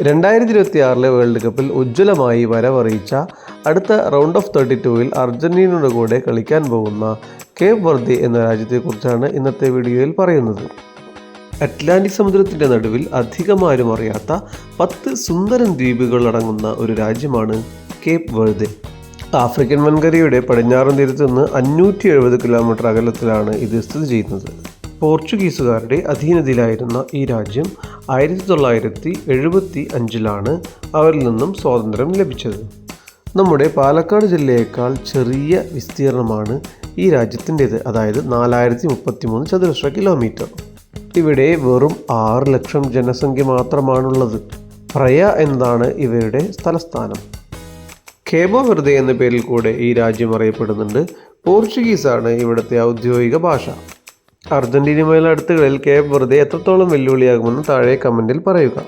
2026 world കപ്പിൽ ഉജ്ജ്വലമായി വരവറിയിച്ച അടുത്ത round of 32-ൽ അർജന്റീനയുടെ കൂടെ കളിക്കാൻ പോകുന്ന കേപ്പ് വെർദെ എന്ന രാജ്യത്തെക്കുറിച്ചാണ് ഇന്നത്തെ വീഡിയോയിൽ പറയുന്നത്. അറ്റ്ലാന്റിക് സമുദ്രത്തിൻ്റെ നടുവിൽ അധികമാരും അറിയാത്ത 10 സുന്ദരൻ ദ്വീപുകൾ അടങ്ങുന്ന ഒരു രാജ്യമാണ് കേപ്പ് വെർദെ. ആഫ്രിക്കൻ വൻകരയുടെ പടിഞ്ഞാറൻ തീരത്ത് നിന്ന് 570 കിലോമീറ്റർ അകലത്തിലാണ് ഇത് സ്ഥിതി ചെയ്യുന്നത്. പോർച്ചുഗീസുകാരുടെ അധീനതയിലായിരുന്ന ഈ രാജ്യം 1975-ലാണ് അവരിൽ നിന്നും സ്വാതന്ത്ര്യം ലഭിച്ചത്. നമ്മുടെ പാലക്കാട് ജില്ലയേക്കാൾ ചെറിയ വിസ്തീർണമാണ് ഈ രാജ്യത്തിൻ്റേത്, അതായത് 4033 ചതുരശ്ര കിലോമീറ്റർ. ഇവിടെ വെറും 6 ലക്ഷം ജനസംഖ്യ മാത്രമാണുള്ളത്. പ്രയ എന്നതാണ് ഇവരുടെ തലസ്ഥാനം. കേബോ വെർദെ എന്ന പേരിൽ കൂടെ ഈ രാജ്യം അറിയപ്പെടുന്നുണ്ട്. പോർച്ചുഗീസാണ് ഇവിടുത്തെ ഔദ്യോഗിക ഭാഷ. അർജന്റീനയുമായുള്ള അടുത്തുകളിൽ കേപ്പ് വെർദെ എത്രത്തോളം വെല്ലുവിളിയാകുമെന്ന് താഴെ കമൻറ്റിൽ പറയുക.